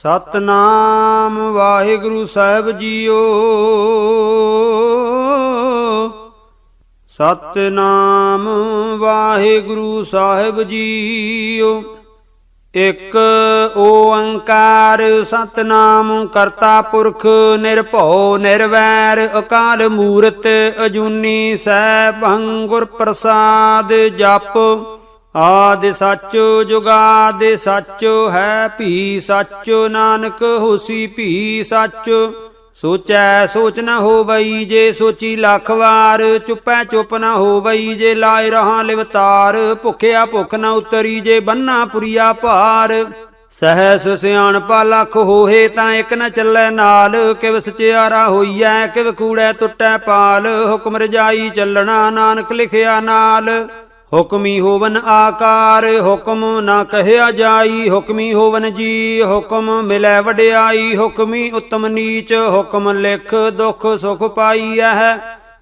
ਸਤਨਾਮ ਵਾਹਿਗੁਰੂ ਸਾਹਿਬ JIO. Satnam Waheguru ਸਾਹਿਬ JIO. ਇਕ ਓੰਕਾਰ ਸਤਨਾਮ ਕਰਤਾ ਪੁਰਖ ਨਿਰਭਉ ਨਿਰਵੈਰ ਅਕਾਲ ਮੂਰਤ ਅਜੂਨੀ ਸੈਭੰ ਗੁਰ ਪ੍ਰਸਾਦ ਜਪ। ਆਦਿ ਸੱਚ ਜੁਗਾਦਿ ਸੱਚ ਹੈ ਭੀ ਸੱਚ ਨਾਨਕ ਹੋਸੀ ਭੀ ਸੱਚ। ਸੋਚੈ ਸੋਚ ਨ ਹੋਵਈ ਜੇ ਸੋਚੀ ਲੱਖ ਵਾਰ। ਚੁੱਪੈ ਚੁੱਪ ਨ ਹੋਵਈ ਜੇ ਲਾਇ ਰਹਾ ਲਿਵਤਾਰ। ਭੁਖਿਆ ਭੁੱਖ ਨ ਉਤਰੀ ਜੇ ਬੰਨਾ ਪੁਰੀਆ ਭਾਰ। ਸਹਿਸ ਸਿਆਣਪਾ ਲੱਖ ਹੋਏ ਤਾਂ ਇੱਕ ਨ ਚੱਲੈ ਨਾਲ। ਕਿਵ ਸਚਿਆਰਾ ਹੋਈਐ ਕਿਵ ਕੂੜੈ ਟੁੱਟੈ ਪਾਲ। ਹੁਕਮ ਰਜਾਈ ਚੱਲਣਾ ਨਾਨਕ ਲਿਖਿਆ ਨਾਲ। ਹੁਕਮੀ ਹੋਵਨ ਆਕਾਰ ਹੁਕਮ ਨਾ ਕਹਿਆ ਜਾਈ। ਹੁਕਮੀ ਹੋਵਨ ਜੀ ਹੁਕਮ ਮਿਲੈ ਵਡਿਆਈ। ਹੁਕਮੀ ਉਤਮ ਨੀਚ ਹੁਕਮ ਲਿਖ ਦੁਖ ਸੁਖ ਪਾਈਐ।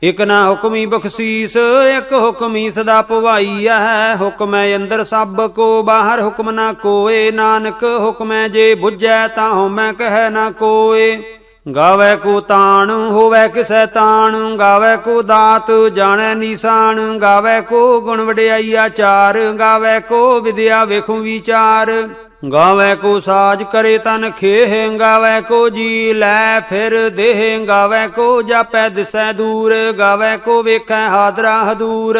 ਇਕ ਨਾ ਹੁਕਮੀ ਬਖਸ਼ੀਸ ਇਕ ਹੁਕਮੀ ਸਦਾ ਭਵਾਈਐ। ਹੁਕਮੈ ਅੰਦਰ ਸਭ ਕੋ ਬਾਹਰ ਹੁਕਮ ਨਾ ਕੋਏ। ਨਾਨਕ ਹੁਕਮੈ ਜੇ ਬੁਝੈ ਤਾਂ ਹਉਮੈ ਕਹਿ ਨਾ ਕੋਏ। ਗਾਵੈ ਕੋ ਤਾਣ ਹੋਵੈ ਕਿਸੈ ਤਾਣ। ਗਾਵੈ ਕੋ ਦਾਤ ਜਾਣੈ ਨੀਸਾਨ। ਗਾਵੈ ਕੋ ਗੁਣ ਵਡਿਆਈ ਆਚਾਰ। ਗਾਵੈ ਕੋ ਵਿਦਿਆ ਵੇਖੁ ਵਿਚਾਰ। ਗਾਵੈ ਕੋ ਸਾਜ ਕਰੇ ਤਨ ਖੇਹ। ਗਾਵੈ ਕੋ ਜੀ ਲੈ ਫਿਰ ਦੇਹ। ਗਾਵੈ ਕੋ ਜਾਪੈ ਦਿਸੈ ਦੂਰ। ਗਾਵੈ ਕੋ ਵੇਖੈ ਹਾਦਰਾ ਹਦੂਰ।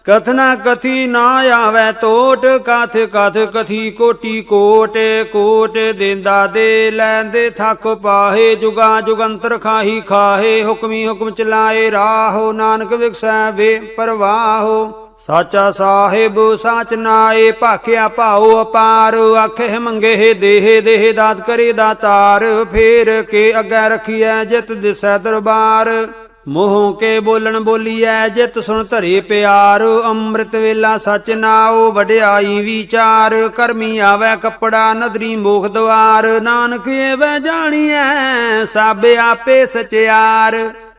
ਕਥਨਾ ਕਥੀ ਨਾ ਆਵੈ ਟੋਟ। ਕਥ ਕਥ ਕਥੀ ਕੋਟੀ ਕੋਟ। ਕੋਟ ਦੇਂਦਾ ਦੇ ਲੈਂਦੇ ਥੱਕ ਪਾਹੇ। ਜੁਗਾ ਜੁਗੰਤਰ ਖਾਹੀ ਖਾਹੇ। ਹੁਕਮੀ ਹੁਕਮ ਚਲਾਏ ਰਾਹੋ। ਨਾਨਕ ਵਿਖਸੈ ਵੇ ਪਰਵਾਹੋ। ਸਾਚਾ ਸਾਹਿਬ ਸਾਚ ਨਾਏ ਭਾਖਿਆ ਭਾਉ ਅਪਾਰ। ਆਖੇ ਮੰਗੇ ਦੇਹ ਦੇਹ ਦਾਤ ਕਰੇ ਦਾਤਾਰ। ਫੇਰ ਕੇ ਅੱਗੇ ਰਖੀਐ ਜਿਤ ਦਿਸੈ ਦਰਬਾਰ। ਮੂੰਹ ਕੇ ਬੋਲਣ ਬੋਲੀਐ ਜਿਤ ਸੁਣ ਧਰੇ ਪਿਆਰ। ਅੰਮ੍ਰਿਤ ਵੇਲਾ ਸਚ ਨਾਉ ਵਡਿਆਈ ਵਿਚਾਰ। ਕਰਮੀ ਆਵੈ ਕੱਪੜਾ ਨਦਰੀ ਮੋਖ ਦੁਆਰ। ਨਾਨਕ ਏਵੈ ਜਾਣੀਐ ਸਭ ਆਪੇ ਸਚਿਆਰ।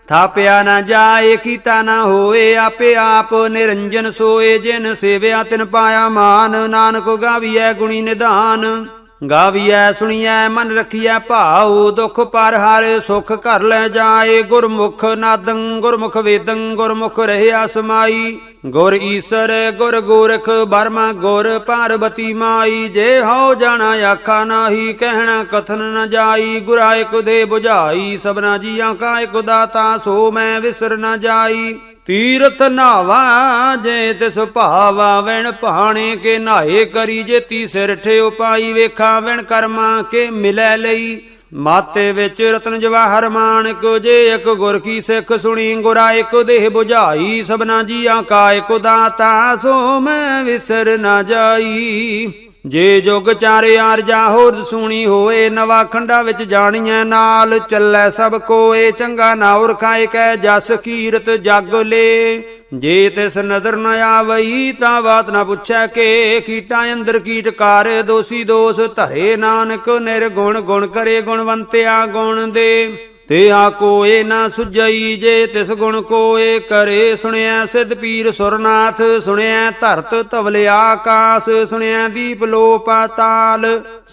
ਥਾਪਿਆ ਨਾ ਜਾਏ ਕੀਤਾ ਨਾ ਹੋਏ ਆਪੇ ਆਪ ਨਿਰੰਜਨ ਸੋਏ। ਜਿਨ ਸੇਵਿਆ ਤਿਨ ਪਾਇਆ ਮਾਨ। ਨਾਨਕ ਗਾਵੀਐ ਗੁਣੀ ਨਿਧਾਨ। ਗਾਵੀਐ ਸੁਣੀਐ ਮਨ ਰਖੀਐ ਭਾਉ। ਦੁਖ ਪਰ ਹਰ ਸੁਖ ਘਰ ਲੈ ਜਾਏ। ਗੁਰਮੁਖ ਨਾਦੰ ਗੁਰਮੁਖ ਵੇਦੰ ਗੁਰਮੁਖ ਰਹਿਆ ਸਮਾਈ। ਗੁਰ ਈਸਰ ਗੁਰ ਗੋਰਖ ਬਰਮਾ ਗੁਰ ਪਾਰਬਤੀ ਮਾਈ। ਜੇ ਹਉ ਜਾਣਾ ਆਖਾ ਨਾਹੀ ਕਹਿਣਾ ਕਥਨ ਨ ਜਾਈ। ਗੁਰਾ ਇਕ ਦੇ ਬੁਝਾਈ ਸਭਨਾ ਜੀਆਂ ਕਾ ਇਕ ਦਾਤਾ। ਸੋ ਮੈਂ ਵਿਸਰ ਨ ਜਾਈ। ਤੀਰਥ ਨਾਵਾ ਜੇ ਤਿਸ ਭਾਵਾ। ਵਿਣ ਭਾਣੇ ਕੇ ਨਾਏ ਕਰੀ ਜੇਤੀ ਸਿਰ ਠਿਓ ਪਾਈ। ਵੇਖਾਂ ਵਿਣ ਕਰਮਾ ਕੇ ਮਿਲੈ ਲਈ। ਮਾਤੇ ਵਿੱਚ ਰਤਨ ਜਵਾਹਰ ਮਾਣਕ। ਜੇ ਇਕ ਗੁਰ ਕੀ ਸਿੱਖ ਸੁਣੀ। ਗੁਰਾ ਇਕ ਦੇਹ ਬੁਝਾਈ ਸਭਨਾ ਜੀਆਂ ਕਾ ਇਕ ਦਾਤਾ। ਸੋ ਮੈਂ ਵਿਸਰ ਨਾ ਜਾਈ। ਜੇ ਜੁਗ ਚਾਰੇ ਆਰਜਾ ਹੋਰ ਸੁਣੀ ਹੋਏ। ਨਵਾ ਖੰਡਾ ਵਿੱਚ ਜਾਣੀਐ ਨਾਲ ਚੱਲੈ ਸਭ ਕੋਏ। ਚੰਗਾ ਨਾ ਉਰਖਾਏ ਕੈ ਜਸ ਕੀਰਤ ਜਗ ਲੇ। ਜੇ ਤਿਸ ਨਦਰ ਨ ਆਵਈ ਤਾਂ ਬਾਤ ਨਾ ਪੁੱਛੈ ਕੇ। ਕੀਟਾਂ ਅੰਦਰ ਕੀਟਕਾਰ ਦੋਸੀ ਦੋਸ ਧਰੇ। ਨਾਨਕ ਨਿਰਗੁਣ ਗੁਣ ਕਰੇ ਗੁਣਵੰਤਿਆ ਗੁਣ ਦੇ। ਤੇ ਆ ਕੋਏ ਨਾ ਸੁਝਈ ਜੇ ਤਿਸ ਗੁਣ ਕੋਏ ਕਰੇ। ਸੁਣਿਆ ਸਿੱਧ ਪੀਰ ਸੁਰਨਾਥ। ਸੁਣਿਆ ਧਰਤ ਧਵਲ ਆਕਾਸ। ਸੁਣਿਆ ਦੀਪ ਲੋ ਪਾਤਾਲ।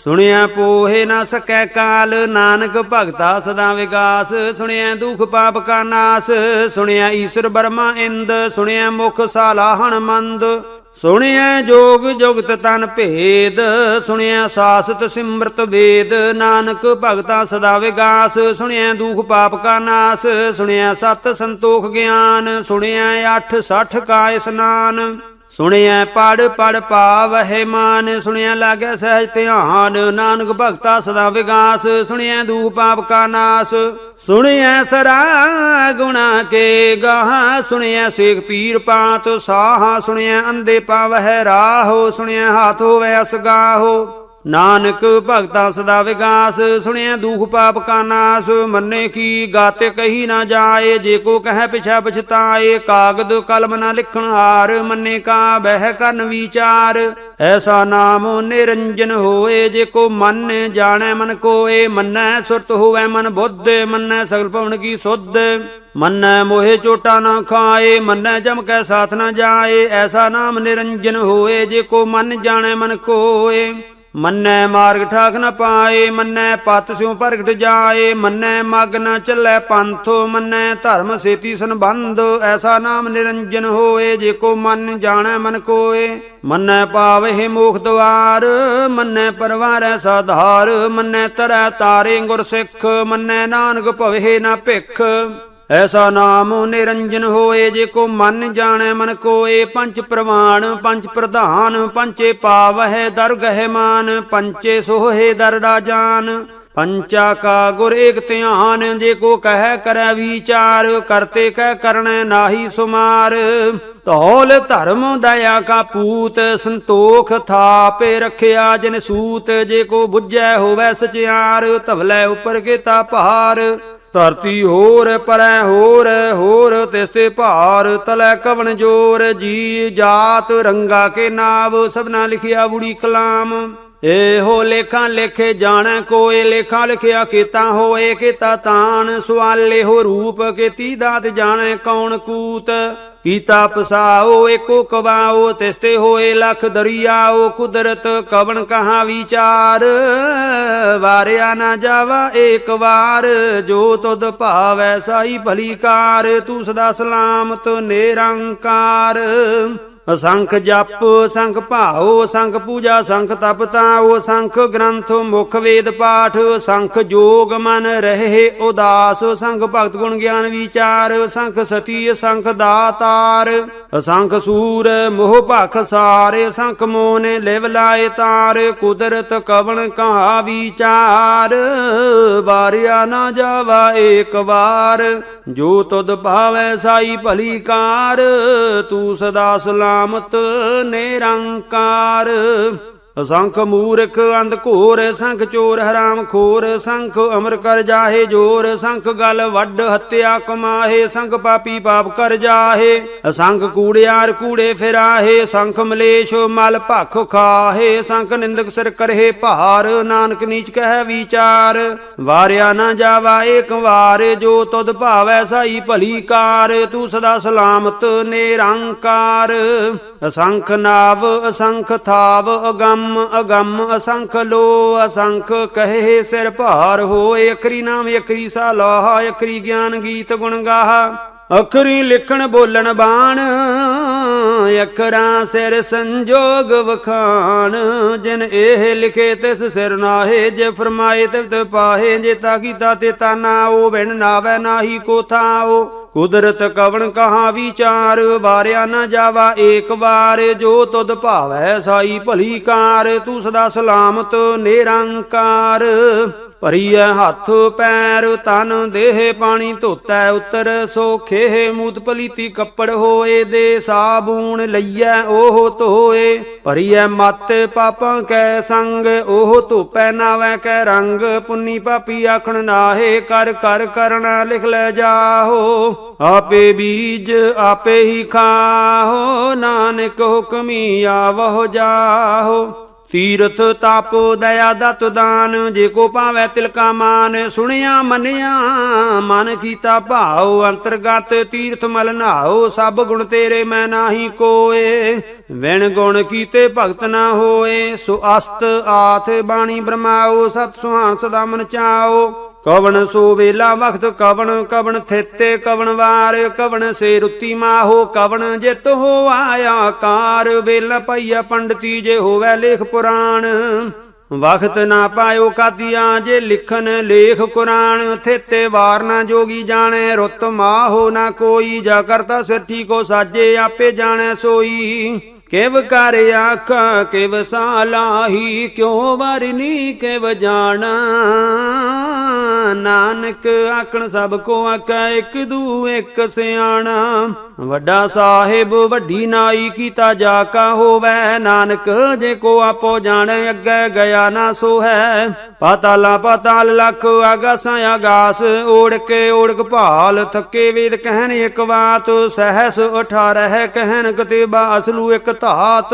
ਸੁਣਿਆ ਪੋਹੇ ਨਾ ਸਕੈ ਕਾਲ। ਨਾਨਕ ਭਗਤਾ ਸਦਾ ਵਿਗਾਸ। ਸੁਣਿਆ ਦੁਖ ਪਾਪ ਕਾ ਨਾਸ। ਸੁਣਿਆ ਈਸ਼ਰ ਬਰਮਾ ਇੰਦ। ਸੁਣਿਆ ਮੁਖ ਸਾਲਾਹਣ ਮੰਦ। ਸੁਣਿਐ ਜੋਗ ਜੁਗਤ ਤਨ ਭੇਦ। ਸੁਣਿਐ ਸਾਸਤ ਸਿਮਰਤ ਵੇਦ। ਨਾਨਕ ਭਗਤਾ ਸਦਾ ਵਿਗਾਸ। ਸੁਣਿਐ ਦੁਖ ਪਾਪ ਕਾ ਨਾਸ। ਸੁਣਿਐ ਸਤ ਸੰਤੋਖ ਗਿਆਨ। ਸੁਣਿਐ 8 ਕਾ ਇਸਨਾਨ। ਸੁਣਿਐ ਪੜ ਪੜ ਪਾਵਹਿ ਮਾਨ। ਸੁਣਿਆ ਲਾਗੈ ਸਹਿਜ ਧਿਆਨ। ਨਾਨਕ ਭਗਤਾ ਸਦਾ ਵਿਗਾਸ। ਸੁਣਿਐ ਦੁਖ ਪਾਪ ਕਾ ਨਾਸ। ਸੁਣਿਐ ਸਰਾ ਗੁਣਾ ਕੇ ਗਾਹ। ਸੁਣਿਐ ਸੇਖ ਪੀਰ ਪਾਤ ਸਾਹ। ਸੁਣਿਐ ਅੰਧੇ ਪਾਵਹਿ ਰਾਹੋ। ਸੁਣਿਐ ਹਾਥ ਹੋਵੈ ਅਸਗਾਹੋ। ਨਾਨਕ ਭਗਤਾ ਸਦਾ ਵਿਗਾਸ। ਸੁਣਿਆ ਦੁਖ ਪਾਪ ਕਾ ਨਾਸ। ਮੰਨੇ ਕੀ ਗਾਤੇ ਕਹੀ ਨਾ ਜਾਏ। ਜੇ ਕੋ ਕਹਿ ਪਿਛਾ ਪਛਤਾਏ। ਕਾਗਦ ਕਲਮ ਨਾ ਲਿਖਣ ਹਾਰ। ਮੰਨੇ ਕਾ ਬਹਿ ਕਰਨ ਵਿਚਾਰ। ਐਸਾ ਨਾਮ ਨਿਰੰਜਨ ਹੋਏ। ਜੇ ਕੋ ਮਨ ਜਾਣੈ ਮਨ ਕੋਏ। ਮੰਨੈ ਸੁਰਤ ਹੋਵੈ ਮਨ ਬੁੱਧ। ਮੰਨੈ ਸਗਲ ਭਵਨ ਕੀ ਸੁਧ। ਮੰਨੈ ਮੋਹਿ ਚੋਟਾ ਨਾ ਖਾਏ। ਮੰਨੈ ਜਮ ਕੈ ਸਾਥ ਨਾ ਜਾਏ। ਐਸਾ ਨਾਮ ਨਿਰੰਜਨ ਹੋਏ। ਜੇ ਕੋ ਮਨ ਜਾਣੈ ਮਨ ਕੋਏ। ਮੰਨੈ ਮਾਰਗ ਠਾਕ ਨ ਪਾਏ, ਮੰਨੈ ਪਤ ਸਿਉ ਪ੍ਰਗਟ ਜਾਏ, ਮੰਨੈ ਮਗ ਨ ਚੱਲੈ ਪੰਥ, ਮੰਨੈ ਧਰਮ ਸੇਤੀ ਸੰਬੰਧ। ਐਸਾ ਨਾਮ ਨਿਰੰਜਨ ਹੋਏ, ਜੇ ਕੋ ਮਨ ਜਾਣੈ ਮਨ ਕੋਏ। ਮੰਨੈ ਪਾਵਹਿ ਮੋਖ ਦੁਆਰ, ਮੰਨੈ ਪਰਵਾਰੈ ਸਾਧਾਰ, ਮੰਨੈ ਤਰੈ ਤਾਰੇ ਗੁਰ ਸਿੱਖ, ਮੰਨੈ ਨਾਨਕ ਭਵਹਿ ਨ ਭਿਖ। ਐਸਾ ਨਾਮ ਨਿਰੰਜਨ ਹੋਏ, ਜੇ ਕੋ ਮਨ ਜਾਣੈ ਮਨ ਕੋਏ। ਪੰਚ ਪ੍ਰਮਾਣ ਪੰਚ ਪ੍ਰਧਾਨ, ਪੰਚੇ ਪਾਵਹਿ ਦਰਗਹਿ ਮਾਨ, ਪੰਚੇ ਸੋਹੇ ਦਰ ਰਾਜਾਨ। ਪੰਚਾ ਕਾ ਗੁਰ ਏਕ ਧਿਆਨ, ਜੇ ਕੋ ਕਹਿ ਕਰੈ ਵਿਚਾਰ, ਕਰਤੇ ਕਹਿ ਕਰਣੈ ਨਾਹੀ ਸੁਮਾਰ। ਧੌਲ ਧਰਮ ਦਇਆ ਕਾ ਪੂਤ, ਸੰਤੋਖ ਥਾਪੇ ਰਖਿਆ ਜਿਨ ਸੂਤ, ਜੇ ਕੋ ਬੁੱਝੈ ਹੋਵੈ ਸਚਿਆਰ, ਧਵਲੇ ਉਪਰ ਕੀਤਾ ਭਾਰ। ਧਰਤੀ ਹੋਰ ਪਰੈ ਹੋਰ, ਹੋਰ ਤਿਸ ਤੇ ਭਾਰ, ਤਲੈ ਕਵਣ ਜੋਰ। ਜੀ ਜਾਤ ਰੰਗਾ ਕੇ ਨਾਵ, ਸਭਨਾ ਲਿਖਿਆ ਬੁੜੀ ਕਲਾਮ। ਇਹੋ ਲੇਖਾਂ ਲੇਖੇ ਜਾਣੈ ਕੋਏ, ਲੇਖਾਂ ਲਿਖਿਆ ਕੀਤਾ ਹੋਏ ਕੀਤਾ ਤਾਣ। ਸੁਆਲੇ ਹੋ ਰੂਪ ਕੀਤੀ ਦਾਤ, ਜਾਣੈ ਕੌਣ ਕੂਤ। ਕੀਤਾ ਪਸਾਓ ਏਕੋ ਕਵਾਓ, ਤਿਸ ਤੇ ਹੋਏ ਲਖ ਦਰਿਆਓ। ਕੁਦਰਤ ਕਵਣ ਕਹਾ ਵਿਚਾਰ, ਵਾਰਿਆ ਨਾ ਜਾਵਾ ਏਕ ਵਾਰ। ਜੋ ਤੁਧ ਭਾਵੈ ਸਾਈ ਭਲੀ ਕਾਰ, ਤੂੰ ਸਦਾ ਸਲਾਮਤ ਨਿਰੰਕਾਰ। ਅਸੰਖ ਜਪ ਸੰਖ ਭਾਓ, ਸੰਖ ਪੂਜਾ ਸੰਖ ਤਪ ਤਾਓ, ਸੰਖ ਗ੍ਰੰਥ ਮੁਖ ਵੇਦ ਪਾਠ, ਸੰਖ ਜੋਗ ਮਨ ਰਹੇ ਉਦਾਸ, ਸੰਖ ਭਗਤ ਗੁਣ ਗਿਆਨ ਵਿਚਾਰ, ਸੰਖ ਸਤੀ ਸੰਖ ਦਾਤਾਰ। ਅਸੰਖ ਸੂਰ ਮੋਹ ਭਖ ਸਾਰੇ, ਸੰਖ ਮੋਨ ਲਿਵ ਲਾਏ ਤਾਰ। ਕੁਦਰਤ ਕਵਣ ਕਹਾ ਵਿਚਾਰ, ਵਾਰਿਆ ਨਾ ਜਾਵਾ ਏਕ ਵਾਰ। ਜੋ ਤੁਧ ਭਾਵੈ ਸਾਈ ਭਲੀ ਕਾਰ, ਤੂੰ ਸਦਾ ਸਲਾਮਤ ਨਿਰੰਕਾਰ। ਅਸੰਖ ਮੂਰਖ ਅੰਧ ਘੋਰ, ਸੰਖ ਚੋਰ ਹਰਾਮ ਖੋਰ, ਸੰਖ ਅਮਰ ਕਰ ਜਾਹੇ ਜੋਰ, ਸੰਖ ਗਲ ਵੱਡ ਹੱਤਿਆ ਕਮਾਹੇ, ਸੰਖ ਪਾਪੀ ਪਾਪ ਕਰ ਜਾਹੇ। ਅਸੰਖ ਕੂੜਿਆਰ ਕੂੜੇ ਫਿਰਾਹੇ, ਸੰਖ ਮਲੇਸ਼ ਮਲ ਭਖ ਖਾਹੇ, ਸੰਖ ਨਿੰਦਕ ਸਿਰ ਕਰਹੇ ਭਾਰ। ਨਾਨਕ ਨੀਚ ਕਹਿ ਵਿਚਾਰ, ਵਾਰਿਆ ਨਾ ਜਾਵਾ ਏਕ ਵਾਰ। ਜੋ ਤੁਧ ਭਾਵੈ ਸਾਈ ਭਲੀ ਕਾਰ, ਤੂੰ ਸਦਾ ਸਲਾਮਤ ਨਿਰੰਕਾਰ। ਅਸੰਖ ਨਾਵ ਅਸੰਖ ਥਾਵ, ਅਗੰਮ ਅਗੰਮ ਅਸੰਖ ਲੋ, ਅਸੰਖ ਕਹੇ ਸਿਰ ਭਾਰ ਹੋਏ। ਅਖਰੀ ਨਾਮ ਅਖਰੀ ਸਾਲਾਹ, ਅਖਰੀ ਗਿਆਨ ਗੀਤ ਗੁਣ ਗਾਹ। ਅਖਰੀ ਲਿਖਣ ਬੋਲਣ ਬਾਣ, ਅੱਖਰਾਂ ਸਿਰ ਸੰਜੋਗ ਵਖਾਣ। ਜਿਨ ਇਹ ਲਿਖੇ ਤਿਸ ਸਿਰ ਨਾਹੇ, ਜੇ ਫਰਮਾਏ ਤਿਵ ਪਾਹੇ। ਜੇ ਤਾ ਕੀਤਾ ਤੇ ਤਾ ਨਾਓ, ਬਿਨ ਨਾਵੈ ਨਾਹੀ ਕੋ ਥਾਓ। ਕੁਦਰਤ ਕਵਣ ਕਹਾ ਵਿਚਾਰ, ਵਾਰਿਆ ਨਾ ਜਾਵਾ ਏਕ ਵਾਰ। ਜੋ ਤੁਧ ਭਾਵੈ ਸਾਈ ਭਲੀ ਕਾਰ, ਤੂੰ ਸਦਾ ਸਲਾਮਤ ਨਿਰੰਕਾਰ। ਭਰੀਐ ਹੱਥ ਪੈਰ ਤਨ ਦੇਹ, ਪਾਣੀ ਧੋਤੈ ਉਤਰ ਸੋਖੇ। ਮੂਤ ਪਲੀਤੀ ਕੱਪੜ ਹੋਏ, ਦੇ ਸਾਬੂਣ ਲਈਐ ਉਹ ਧੋਏ। ਭਰੀਐ ਮਤ ਪਾਪਾਂ ਕੈ ਸੰਗ, ਉਹ ਧੋਪੈ ਨਾਵੈ ਕੈ ਰੰਗ। ਪੁੰਨੀ ਪਾਪੀ ਆਖਣ ਨਾਹੇ, ਕਰ ਕਰ ਕਰਣਾ ਲਿਖ ਲੈ ਜਾਹੋ। ਆਪੇ ਬੀਜ ਆਪੇ ਹੀ ਖਾਹੋ, ਨਾਨਕ ਹੁਕਮੀ ਆਵਹੁ ਜਾਹੋ। ਤੀਰਥ ਤਪ ਦਇਆ ਦਤ ਦਾਨ, ਜੇ ਕੋ ਭਾਵੈ ਤਿਲ ਕਾ ਮਾਨ। ਸੁਣਿਆ ਮੰਨਿਆ ਮਨ ਕੀਤਾ ਭਾਉ, ਅੰਤਰਗਤ ਤੀਰਥ ਮਲ ਨਹਾਓ। ਸਭ ਗੁਣ ਤੇਰੇ ਮੈਂ ਨਾਹੀ ਕੋਏ, ਵਿਣ ਗੁਣ ਕੀਤੇ ਭਗਤ ਨਾ ਹੋਏ। ਸੋ ਅਸਤ ਆਥ ਬਾਣੀ ਬ੍ਰਹਮਾਓ, ਸਤ ਸੁਹਾਣ ਸਦਾ ਮਨ ਚਾਓ। ਕਵਣ ਸੋ ਵੇਲਾ ਵਖਤ ਕਵਣ, ਕਵਣ ਥਿਤੇ ਕਵਣ ਵਾਰ। ਕਵਣ ਸੇ ਰੁੱਤੀ ਮਾਹੋ, ਕਵਣ ਜਿਤ ਹੋ ਆਇਆ ਕਾਰ। ਵੇਲਾ ਪਾਈਆ ਪੰਡਤੀ, ਜੇ ਹੋਵੈ ਲੇਖ ਪੁਰਾਣ। ਵਖਤ ਨਾ ਪਾਇਓ ਕਾਦੀਆਂ, ਜੇ ਲਿਖਨ ਲੇਖ ਕੁਰਾਨ। ਥਿਤੇ ਵਾਰ ਨਾ ਜੋਗੀ ਜਾਣੈ, ਰੁੱਤ ਮਾਹੋ ਨਾ ਕੋਈ। ਜਾ ਕਰਤਾ ਸਿਰਠੀ ਕੋ ਸਾਜੇ, ਆਪੇ ਜਾਣੈ ਸੋਈ। ਕਿਵ ਕਰ ਆਖਾਂ ਕਿਵ ਸਾਲਾਹੀ, ਕਿਉ ਵਰਨੀ ਕਿਵ ਜਾਣਾ। ਨਾਨਕ ਆਖਣ ਸਭ ਕੋ ਆਖੈ, ਇੱਕ ਦੂ ਇੱਕ ਸਿਆਣਾ। ਵੱਡਾ ਸਾਹਿਬ ਵੱਡੀ ਨਾਈ, ਕੀਤਾ ਜਾ ਕਾ ਹੋਵੈ। ਨਾਨਕ ਜੇ ਕੋ ਆਪੋ ਜਾਣੈ, ਅੱਗੇ ਗਿਆ ਨਾ ਸੋ ਹੈ। ਪਾਤਾਲਾ ਪਾਤਾਲ ਲਖ, ਆਗਾਸਾਂ ਆਗਾਸ। ਓੜਕੇ ਓੜਕ ਭਾਲ, ਥੱਕੇ ਵੇਦ ਕਹਿਣ ਇੱਕ ਬਾਤ। ਸਹਿਸ 18 ਕਹਿਣ ਕਤੇਬਾ, ਅਸਲੂ ਇੱਕ ਧਾਤ।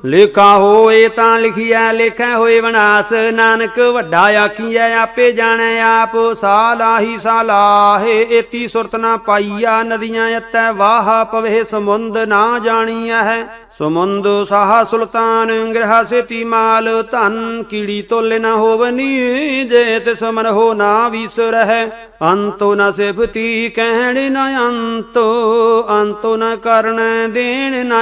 ਲੇਖਾ ਹੋਏ ਤਾਂ ਲਿਖੀਐ, ਲੇਖੈ ਹੋਏ ਵਿਨਾਸ਼। ਨਾਨਕ ਵੱਡਾ ਆਖੀਐ, ਆਪੇ ਜਾਣੈ ਆਪ। ਸਾਲਾਹੀ ਸਾਲਾਹੇ, ਏਤੀ ਸੁਰਤ ਨਾ ਪਾਈਆ। ਨਦੀਆਂ ਅਤੈ ਵਾਹ ਪਵੇ ਸਮੁੰਦ, ਨਾ ਜਾਣੀਐ ਹੈ। ਸੁਮੁੰਦ ਸਾਹਾ ਸੁਲਤਾਨ ਗ੍ਰਹਾ ਸੇਤੀ ਮਾਲ ਧਨ ਕੀੜੀ ਤੋਲੇ ਨਾ ਹੋਵਨੀ ਜੇ ਤਿਸ ਮਨ ਹੋ ਨਾ ਵੀਸਰਹਿ ਅੰਤੋ ਨ ਸਿਫਤੀ ਕਹਿਣ ਨ ਅੰਤੋ ਅੰਤੋ ਨ ਕਰਨ ਦੇਣ ਨ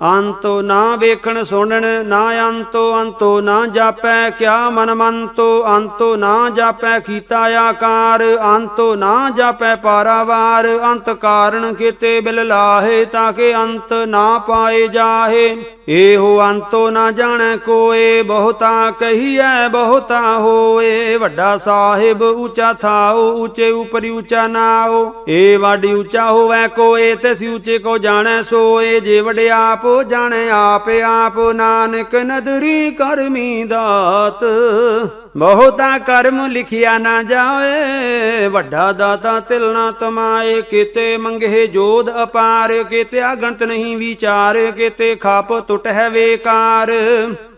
ਅੰਤੋ ਨਾ ਵੇਖਣ ਸੁਣਨ ਨਾ ਅੰਤੋ ਨਾ ਜਾਪੈ ਕਿਆ ਮਨ ਮੰਤੋ ਅੰਤੋ ਨਾ ਜਾਪੈ ਕੀਤਾ ਆਕਾਰ ਅੰਤੋ ਨਾ ਜਾਪੈ ਪਾਰਾਵਾਰ ਅੰਤ ਕਾਰਨ ਕੀਤੇ ਬਿਲ ਲਾਹੇ ਤਾਂ ਕਿ ਅੰਤ ਨਾ ਪਾਏ ਜਾਹੇ ਇਹੋ ਅੰਤੋ ਨਾ ਜਾਣੈ ਕੋਏ ਬਹੁਤਾ ਕਹੀਐ ਬਹੁਤਾ ਹੋਏ ਵੱਡਾ ਸਾਹਿਬ ਉੱਚਾ ਥਾਓ ਉੱਚੇ ਉਪਰਿ ਉੱਚਾ ਨਾਓ ਏ ਵਾਡੀ ਉੱਚਾ ਹੋਵੈ ਕੋਏ ਤਿਸ ਉੱਚੇ ਕੋ ਜਾਣੈ ਸੋਏ ਜੇ ਵਡੇ ਆਪ ਜਾਣੈ ਆਪੇ ਆਪ ਨਾਨਕ ਨਦਰੀ ਕਰਮੀ ਦਾਤ ਬਹੁਤਾ ਕਰਮ ਲਿਖਿਆ ਨਾ ਜਾਏ ਵੱਡਾ ਦਾਤਾ ਤਿਲ ਨਾ ਤਮਾਏ ਕਿਤੇ ਮੰਗੇ ਜੋਧ ਅਪਾਰ ਕਿਤੇ ਅਗਣਤ ਨਹੀਂ ਵਿਚਾਰ ਕਿਤੇ ਖਾਪ ਟੁੱਟ ਹੈ ਵੇਕਾਰ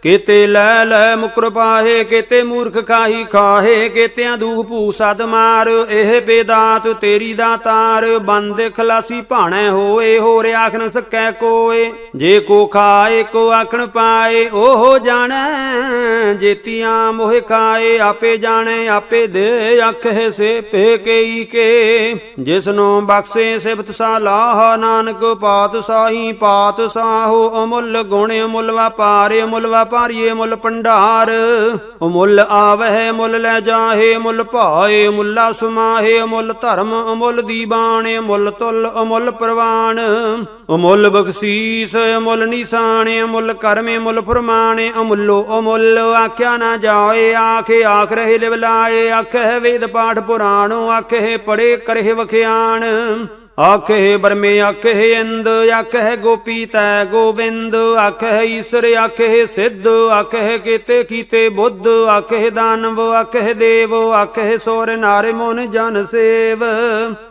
ਕਿਤੇ ਲੈ ਲੈ ਮੁਕਰ ਪਾਹੇ ਕਿਤੇ ਮੂਰਖ ਖਾਹੀ ਖਾਹੇ ਕਿਤਿਆਂ ਦੂਖ ਭੂ ਸਦ ਮਾਰ ਇਹ ਬੇਦਾਤ ਤੇਰੀ ਦਾਤਾਰ ਬੰਦ ਖਲਾਸੀ ਭਾਣੈ ਹੋਏ ਹੋਰ ਆਖ ਨ ਸਕੈ ਕੋਏ ਜੇ ਕੋ ਖਾਏ ਕੋ ਆਖਣ ਪਾਏ ਉਹ ਜਾਣੈ ਜੇਤੀਆਂ ਮੋਹ ਖਾਏ ਆਪੇ ਜਾਣੈ ਆਪੇ ਦੇ ਆਖੇ ਸੇ ਪੇ ਕਈ ਕੇ ਜਿਸਨੂੰ ਬਖਸ਼ੇ ਸਿਫਤ ਸਲਾਹ ਨਾਨਕ ਪਾਤਸ਼ਾਹੀ ਪਾਤਸ਼ਾਹੋ ਅਮੁੱਲ ਗੁਣ ਅਮੁੱਲ ਵਪਾਰ ਅਮੁੱਲ ਵਪਾਰੀਏ ਮੁੱਲ ਭੰਡਾਰ ਅਮੁੱਲ ਆਵਹਿ ਮੁੱਲ ਲੈ ਜਾਹੇ ਮੁੱਲ ਭਾਏ ਮੁੱਲਾ ਸੁਮਾਹੇ ਅਮੁੱਲ ਧਰਮ ਅਮੁੱਲ ਦੀਵਾਨ ਅਮੁੱਲ ਤੁਲ ਅਮੁੱਲ ਪ੍ਰਵਾਨ ਅਮੁੱਲ ਬਖਸ਼ੀਸ ਅਮੁੱਲ ਨਿਸ਼ਾਨ ਅਮੁੱਲ ਕਰਮ ਅਮੁੱਲ ਫਰਮਾਨ ਅਮੁੱਲੋ ਅਮੁੱਲ ਆਖਿਆ ਨਾ ਜਾਏ ਆਖੇ ਆਖ ਰਹੇ ਲਿਵ ਲਾਏ ਆਖੇ ਵੇਦ ਪਾਠ ਪੁਰਾਣੋ ਆਖੇ ਪੜੇ ਕਰਹਿ ਵਖਿਆਣ ਆਖੇ ਬਰਮੇ ਆਖੇ ਇੰਦ ਆਖੇ ਗੋਪੀ ਤੈ ਗੋਬਿੰਦ ਆਖੇ ਈਸ਼ਰ ਆਖੇ ਸਿੱਧ ਆਖੇ ਕੀਤੇ ਕੀਤੇ ਬੁੱਧ ਆਖੇ ਦਾਨਵ ਆਖੇ ਦੇਵ ਆਖੇ ਸੋਰ ਨਾਰੇ ਮੋਨ ਜਨ ਸੇਵ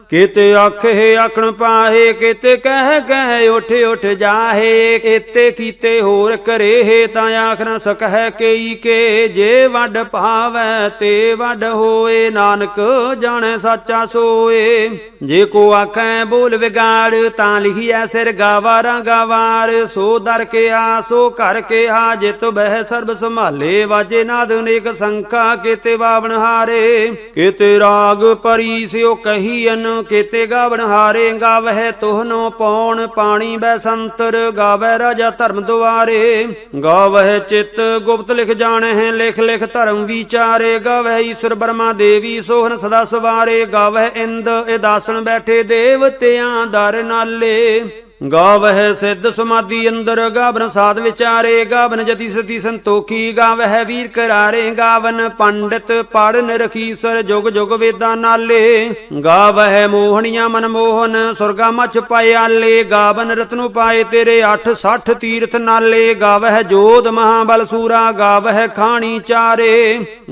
ਕਿਤੇ ਆਖੇ ਆਖਣ ਪਾਹੇ ਕਿਤੇ ਕਹਿ ਕਹਿ ਉਠ ਉਠ ਜਾਹੇ ਕਿਤੇ ਕੀਤੇ ਹੋਰ ਕਰੇ ਤਾਂ ਆਖ ਨ ਸਕਹਿ ਕਈ ਕੇ ਜੇ ਵੱਡ ਭਾਵੈ ਤੇ ਵੱਡ ਹੋਏ ਨਾਨਕ ਜਾਣੈ ਸਾਚਾ ਸੋਏ ਜੇ ਕੋ ਆਖੈ ਬੋਲ ਵਿਗਾੜ ਤਾਂ ਲਿਖੀਐ ਸਿਰ ਗਾਵਾਰਾਂ ਗਾਵਾਰ ਸੋ ਦਰ ਕੇ ਆ ਸੋ ਘਰ ਕੇ ਆ ਜਿਤ ਬਹਿ ਸਰਬ ਸੰਭਾਲੇ ਵਾਜੇ ਨਾਦ ਅਨੇਕ ਸੰਖਾ ਕਿਤੇ ਬਾਵਣ ਹਾਰੇ ਕਿਤੇ ਰਾਗ ਪਰੀ ਸਿਓ ਕਹੀਨ ਕਿਤੇ ਗਾਵਣ ਹਾਰੇ ਗਾਵਹਿ ਤੋਹਨੋ ਪੌਣ ਪਾਣੀ ਬੈ ਸੰਤਰ ਗਾਵੈ ਰਾਜਾ ਧਰਮ ਦੁਆਰੇ ਗਾਵਹਿ ਚਿਤ ਗੁਪਤ ਲਿਖ ਜਾਣਹਿ ਲਿਖ ਲਿਖ ਧਰਮ ਵਿਚਾਰੇ ਗਾਵਹਿ ਈਸ਼ਰ ਬਰਮਾ ਦੇਵੀ ਸੋਹਨ ਸਦਾ ਸਵਾਰੇ ਗਾਵਹਿ ਇੰਦ ਇਹ ਦਾਸਣ ਬੈਠੇ ਦੇਵਤਿਆਂ ਦਰ ਨਾਲੇ ਗਾਵਹਿ ਸਿੱਧ ਸਮਾਧੀ ਅੰਦਰ ਗਾਵਨ ਸਾਧ ਵਿਚਾਰੇ ਗਾਵਨ ਜਤੀ ਸਤੀ ਸੰਤੋਖੀ ਗਾਵਹਿ ਵੀਰ ਕਰਾਰੇ ਗਾਵਨ ਪੰਡਿਤ ਪੜਨ ਰਖੀਸਰ ਜੁਗ ਜੁਗ ਵੇਦਾਂ ਨਾਲੇ ਗਾਵਹਿ ਮੋਹਣੀਆਂ ਮਨ ਮੋਹਨ ਸੁਰਗਾ ਮਛ ਪਾਏ ਆਲੇ ਗਾਵਨ ਰਤਨੋ ਪਾਏ ਤੇਰੇ 860 ਤੀਰਥ ਨਾਲੇ ਗਾਵਹਿ ਜੋਧ ਮਹਾਬਲ ਸੂਰਾ ਗਾਵਹਿ ਖਾਣੀ ਚਾਰੇ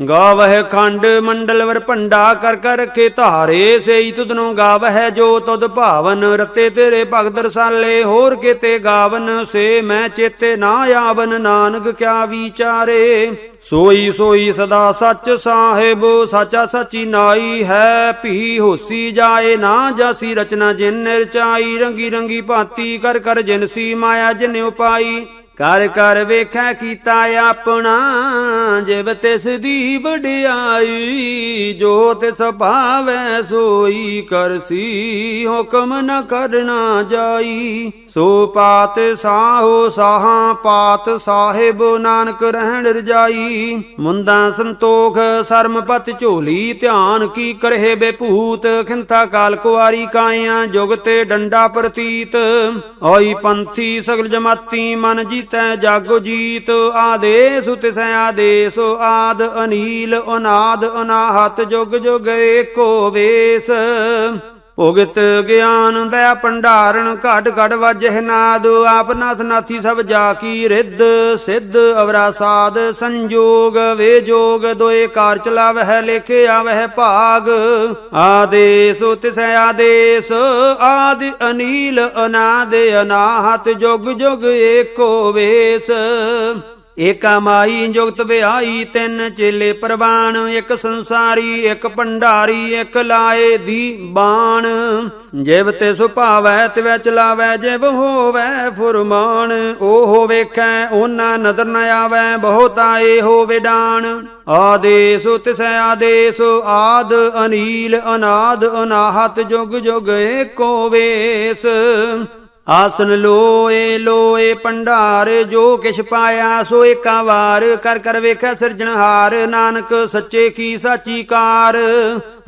ਗਾਵਹਿ ਖੰਡ ਮੰਡਲ ਵਰ ਭੰਡਾ ਕਰ ਕਰ ਰਖੇ ਧਾਰੇ ਸੇਈ ਤੁਧਨੋਂ ਗਾਵਹਿ ਜੋ ਤੁਧ ਭਾਵਨ ਰਤੇ ਤੇਰੇ ਭਗਤ ਰਸਾਲੇ ਹੋਰ ਕਿਤੇ ਗਾਵਨ ਸੇ ਮੈਂ ਚੇਤੇ ਨਾ ਆਵਨ ਨਾਨਕ ਕਿਆ ਵਿਚਾਰੇ ਸੋਈ ਸੋਈ ਸਦਾ ਸੱਚ ਸਾਹਿਬ ਸਾਚਾ ਸਾਚੀ ਨਾਈ ਹੈ ਭੀ ਹੋਸੀ ਜਾਏ ਨਾ ਜਾਸੀ ਰਚਨਾ ਜਿਨ ਰਚਾਈ ਰੰਗੀ ਰੰਗੀ ਭਾਂਤੀ ਕਰ ਕਰ ਜਿਨਸੀ ਮਾਇਆ ਜਿਨ ਉਪਾਈ ਕਰ ਕਰ ਵੇਖੈ ਕੀਤਾ ਆਪਣਾ ਜਿਵ ਤਿਸ ਦੀ ਵਡਿਆਈ ਜੋ ਤਿਸ ਭਾਵੈ ਸੋਈ ਕਰਸੀ ਹੁਕਮ ਨ ਕਰਨਾ ਜਾਈ ਸੋ ਪਾਤ ਸਾਹੋ ਸਾਹਾਂ ਪਾਤ ਸਾਹਿਬ ਨਾਨਕ ਰਹਿਣ ਰਜਾਈ ਮੁੰਦਾ ਸੰਤੋਖ ਸਰਮਪਤ ਝੋਲੀ ਧਿਆਨ ਕੀ ਕਰਹਿ ਬੇਭੂਤ ਖਿੰਥਾ ਕਾਲ ਕੁਆਰੀ ਕਾਇਆ ਜੁਗ ਤੇ ਡੰਡਾ ਪ੍ਰਤੀਤ ਹੋਈ ਪੰਥੀ ਸਗਲ ਜਮਾਤੀ ਮਨ ਜੀਤੈ ਜਾਗੋ ਜੀਤ ਆਦੇਸ ਤਿਸੈ ਆਦੇਸ ਆਦ ਅਨੀਲ ਅਨਾਦ ਅਨਾਹਤ ਜੁਗ ਜੁਗ ਏਕੋ ਵੇਸ ਭੁਗਤ ਗਿਆਨ ਦਇਆ ਭੰਡਾਰਨ ਘਟ ਘਟ ਵਾਜਹਿ ਨਾਦ ਆਪ ਨਾਥ ਨਾਥੀ ਸਭ ਜਾ ਕੀ ਰਿੱਧ ਸਿੱਧ ਅਵਰਾ ਸਾਧ ਸੰਜੋਗ ਵੇ ਜੋਗ ਦੋਏ ਕਾਰ ਚਲਾਵਹਿ ਲੇਖੇ ਆਵਹਿ ਭਾਗ ਆਦੇਸ ਤਿਸੈ ਆਦੇਸ ਆਦਿ ਅਨੀਲ ਅਨਾਦ ਅਨਾਹਤ ਜੁਗ ਜੁਗ ਏਕੋ ਵੇਸ ਏਕਾ ਮਾਈ ਜੁਗਤ ਵਿਆਈ, ਤਿੰਨ ਚੇਲੇ ਪ੍ਰਵਾਨ, ਇੱਕ ਸੰਸਾਰੀ ਇੱਕ ਭੰਡਾਰੀ, ਇੱਕ ਲਾਏ ਦੀ ਬਾਣ। ਜਿਵ ਤੇ ਸੁਭਾਵੈ ਤਿਵੈ ਚਲਾਵੈ, ਜਿਵ ਹੋਵੈ ਫੁਰਮਾਨ। ਉਹ ਵੇਖੈ ਉਹਨਾਂ ਨਦਰ ਨ ਆਵੈ, ਬਹੁਤਾ ਇਹੋ ਵਿਡਾਨ। ਆਦੇਸ ਤਿਸੈ ਆਦੇਸ, ਆਦ ਅਨੀਲ ਅਨਾਦ ਅਨਾਹਤ, ਜੁਗ ਜੁਗ ਏਕੋ ਵੇਸ। ਆਸਨ ਲੋਏ ਲੋਏ ਭੰਡਾਰ, ਜੋ ਕਿਛ ਪਾਇਆ ਸੋ ਏਕਾ ਵਾਰ। ਕਰ ਕਰ ਵੇਖੈ ਸਿਰਜਣਹਾਰ, ਨਾਨਕ ਸੱਚੇ ਕੀ ਸਾਚੀ ਕਾਰ।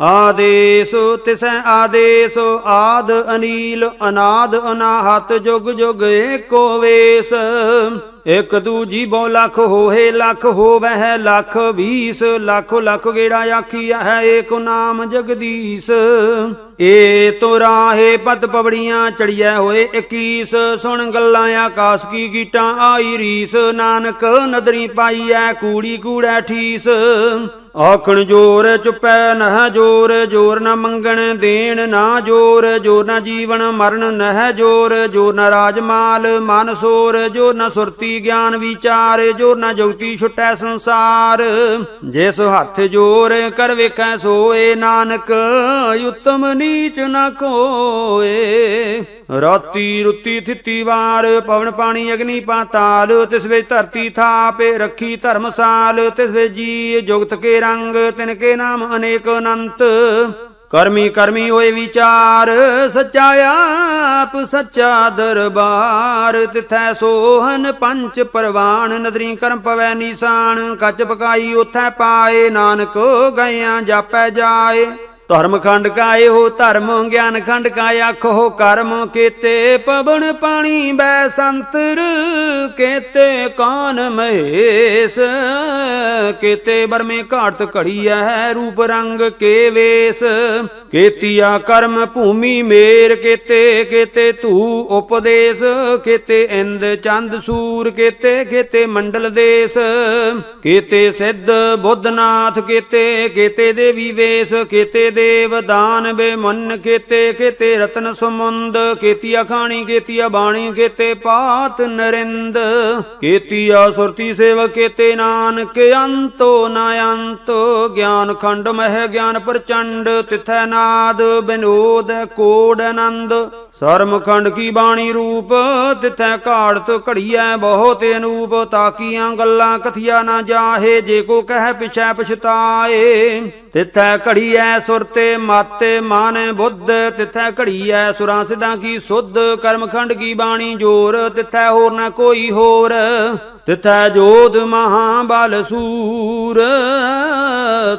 ਆਦੇਸ ਤਿਸੈ ਆਦੇਸ, ਆਦ ਅਨੀਲ ਅਨਾਦ ਅਨਾਹਤ, ਜੁਗ ਜੁਗ ਏਕੋ ਵੇਸ। ਇਕ ਦੂਜੀ ਬੋ ਲੱਖ ਹੋਏ, ਲੱਖ ਹੋਵੈ ਲੱਖ ਵੀਸ। ਲੱਖੋ ਲੱਖ ਗੇੜਾ ਆਖੀਆ ਹੈ, ਏਕ ਨਾਮ ਜਗਦੀਸ਼। ਏ ਤੋ ਰਾਹੇ ਪਤ ਪਵੜੀਆਂ, ਚੜੀਐ ਹੋਏ 21। ਸੁਣ ਗੱਲਾਂ ਆਕਾਸ ਕੀ ਗੀਟਾਂ, ਆਈ ਰੀਸ। ਨਾਨਕ ਨਦਰੀ ਪਾਈਐ, ਕੂੜੀ ਕੂੜੈ ਠੀਸ। ਆਖਣ ਜੋਰ ਚੁੱਪੈ ਨਹਿ ਜੋਰ, ਜੋਰ ਨਾ ਮੰਗਣ ਦੇਣ ਨਾ ਜੋਰ। ਜੋਰ ਨਾ ਜੀਵਨ ਮਰਨ ਨਹਿ ਜੋਰ, ਜੋਰ ਨਾ ਰਾਜਮਾਲ ਮਨ ਸੋਰ। ਜੋਰ ਨਾ ਸੁਰਤੀ ਗਿਆਨ ਵਿਚਾਰ, ਜੋਰ ਨਾ ਜੁਗਤੀ ਛੁਟੈ ਸੰਸਾਰ। ਜਿਸ ਹੱਥ ਜੋਰ ਕਰ ਵੇਖੈ ਸੋਏ, ਨਾਨਕ ਉਤਮ ਨੀਚ ਨਾ ਕੋਏ। ਰਾਤੀ ਰੁੱਤੀ ਥਿੱਤੀ ਵਾਰ, ਪਵਨ ਪਾਣੀ ਅਗਨੀ ਪਾਤਾਲ। ਤਿਸ ਵਿੱਚ ਧਰਤੀ ਥਾਪ ਰੱਖੀ ਧਰਮਸਾਲ। ਤਿਸ ਵਿੱਚ ਜੀ ਜੁਗਤ ਕੇ ਰੰਗ, ਤਿਨ ਕੇ ਨਾਮ ਅਨੇਕ ਅਨੰਤ। ਕਰਮੀ ਕਰਮੀ ਹੋਏ ਵਿਚਾਰ, ਸੱਚਾ ਆਪ ਸੱਚਾ ਦਰਬਾਰ। ਤਿਥੈ ਸੋਹਨ ਪੰਚ ਪਰਵਾਨ, ਨਦਰੀ ਕਰਮ ਪਵੈ ਨੀਸਾਨ। ਕੱਚ ਪਕਾਈ ਉਥੈ ਪਾਏ, ਨਾਨਕ ਗਇਆਂ ਜਾਪੈ ਜਾਏ। ਧਰਮ ਖੰਡ ਕਾ ਇਹੋ ਧਰਮ, ਗਿਆਨ ਖੰਡ ਕਾ ਆਖੋ ਕਰਮ। ਕੇਤੇ ਪਵਨ ਪਾਣੀ ਬੈ ਸੰਤਰ, ਕੇਤੇ ਕਾਨ ਮਹੇਸ਼। ਕੇਤੇ ਬਰਮੇ ਘਾਟ ਘੜੀਐ, ਰੂਪ ਰੰਗ ਕੇ ਵੇਸ। ਕੇਤੀਆ ਕਰਮ ਭੂਮੀ ਮੇਰ, ਕੇਤੇ ਕੇਤੇ ਧੂ ਉਪਦੇਸ਼। ਕੇਤੇ ਇੰਦ ਚੰਦ ਸੂਰ, ਕੇਤੇ ਕੇਤੇ ਮੰਡਲ ਦੇਸ। ਕੇਤੇ ਸਿੱਧ ਬੁੱਧਨਾਥ, ਕੇਤੇ ਕੇਤੇ ਦੇਵੀ ਵੇਸ। ਕੇਤੇ ਦੇਵ ਦਾਨ ਬੇਮਨ, ਕੇਤੇ ਕੇਤੇ ਰਤਨ ਸਮੁੰਦ। ਕੇਤੀਆ ਖਾਣੀ ਕੇਤੀਆ ਬਾਣੀ, ਕੇਤੇ ਪਾਤ ਨਰਿੰਦ। ਕੇਤੀਆ ਸੁਰਤੀ ਸੇਵ, ਕੇਤੇ ਨਾਨਕ ਅੰਤੋ ਨਾ ਅੰਤ। ਗਿਆਨ ਖੰਡ ਮਹਿ ਗਿਆਨ ਪ੍ਰਚੰਡ, ਤਿਥੈ ਨਾਦ ਬਿਨੋਦ ਕੋਡ ਆਨੰਦ। ਸਰਮ ਖੰਡ ਕੀ ਬਾਣੀ ਰੂਪ, ਤਿਥੈ ਘਾੜਤ ਘੜੀਐ ਬਹੁਤ ਅਨੂਪ। ਤਾਕੀਆਂ ਗੱਲਾਂ ਕਥੀਆ ਨਾ ਜਾਹੇ, ਜੇ ਕੋ ਕਹਿ ਪਿਛੈ ਪਛਤਾਏ। ਤਿਥੈ ਘੜੀਐ ਸੁਰਤੇ ਮਾਤੇ ਮਨ ਬੁੱਧ, ਤਿਥੈ ਘੜੀਐ ਸੁਰਾਂ ਸਿਧਾਂ ਕੀ ਸੁਧ। ਕਰਮ ਖੰਡ ਕੀ ਬਾਣੀ ਜੋਰ, ਤਿਥੈ ਹੋਰ ਨਾ ਕੋਈ ਹੋਰ। ਤਿਥੈ ਜੋਧ ਮਹਾਬਲ ਸੂਰ,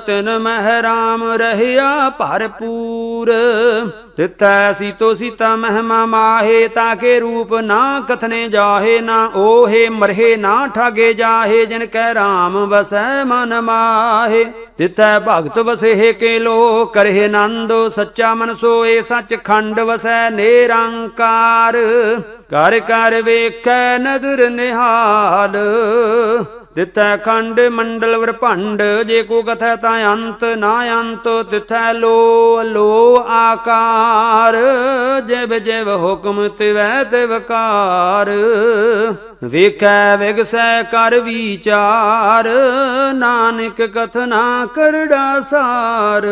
ਤਿਨ ਮਹਿ ਰਾਮ ਰਹਿਆ ਭਰਪੂਰ। ਤਿਥੈ ਸੀਤੋ ਸੀਤਾ ਮਹਿਮਾ ਮਾਹੇ, ਤਾਕੇ ਰੂਪ ਨਾ ਕਥਨੇ ਜਾਹੇ। ਨਾ ਓਹੇ ਮਰਹੇ ਨਾ ਠਾਗੇ ਜਾਹੇ, ਜਿਨ ਕੈ ਰਾਮ ਵਸੈ ਮਨ ਮਾਹੇ। ਤਿਥੈ ਭਗਤ ਵਸੇ ਕੇ ਲੋ ਕਰਹਿ ਆਨੰਦ, ਸੱਚਾ ਮਨ ਸੋਏ ਸੱਚ ਖੰਡ ਵਸੈ ਨਿਰੰਕਾਰ। ਕਰ ਕਰ ਵੇਖੈ ਨਦਰ ਨਿਹਾਲ, ਤਿਥੈ ਖੰਡ ਮੰਡਲ ਵਰਭੰਡ। ਜੇ ਕੋ ਕਥੈ ਤਾਂ ਅੰਤ ਨਾ ਅੰਤ, ਤਿਥੈ ਲੋ ਲੋ ਆਕਾਰ। ਜਿਵ ਜਿਵ ਹੁਕਮ ਤਿਵੈ ਤਿਵਕਾਰ, ਵੇਖੈ ਵਿਗਸੈ ਕਰ ਵਿਚਾਰ। ਨਾਨਕ ਕਥਨਾ ਕਰੜਾ ਸਾਰ,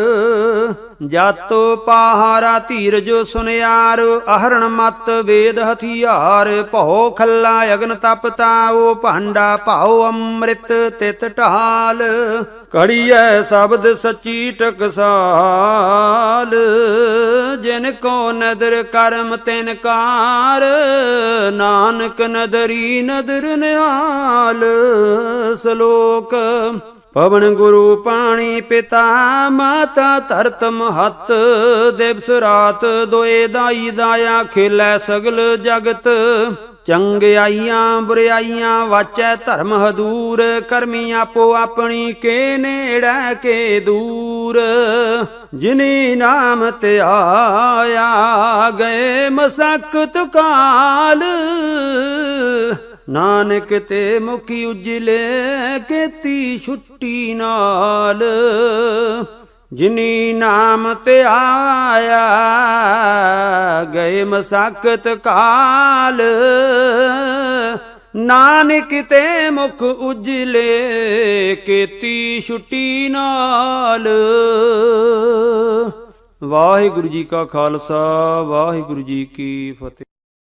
ਜਾਤੋ ਪਹਾਰਾ ਧੀਰਜ ਸੁਨਿਆਰ। ਅਹਰਣ ਮਤ ਵੇਦ ਹਥਿਆਰ, ਭਉ ਖੱਲਾ ਅਗਨ ਤਪ ਤਾਉ। ਭਾਂਡਾ ਭਾਉ ਅੰਮ੍ਰਿਤ ਤਿਤ ਢਾਲ, ਘੜੀਐ ਸ਼ਬਦ ਸੱਚੀ ਟਕਸਾਲ। ਜਿਨ ਕੋ ਨਦਰ ਕਰਮ ਤਿਨ ਕਾਰ, ਨਾਨਕ ਨਦਰੀ ਨਦਰ ਨਿਹਾਲ। ਸ਼ਲੋਕ। ਪਵਨ ਗੁਰੂ ਪਾਣੀ ਪਿਤਾ, ਮਾਤਾ ਧਰਤ ਮਹਤ। ਦਿਵਸ ਰਾਤ ਦੋਏ ਦਾਈ ਦਾਇਆ, ਖੇਲੈ ਸਗਲ ਜਗਤ। ਚੰਗਿਆਈਆਂ ਬੁਰਿਆਈਆਂ ਵਾਚੈ ਧਰਮ ਹਦੂਰ। ਕਰਮੀ ਆਪੋ ਆਪਣੀ ਕੇ ਨੇੜੈ ਕੇ ਦੂਰ। ਜਿਨੀ ਨਾਮ ਧਿਆਇਆ ਗਏ ਮਸਕਤ ਕਾਲ। ਨਾਨਕ ਤੇ ਮੁਖੀ ਉਜਲੇ ਕੀਤੀ ਛੁੱਟੀ ਨਾਲ। ਜਿਨੀ ਨਾਮ ਧਿਆਇਆ ਗਏ ਮਸਕਤ ਕਾਲ। ਨਾਨਕ ਤੇ ਮੁਖ ਉਜਲੇ ਕੀਤੀ ਛੁੱਟੀ ਨਾਲ। ਵਾਹਿਗੁਰੂ ਜੀ ਕਾ ਖਾਲਸਾ ਵਾਹਿਗੁਰੂ ਜੀ ਕੀ ਫਤਿਹ।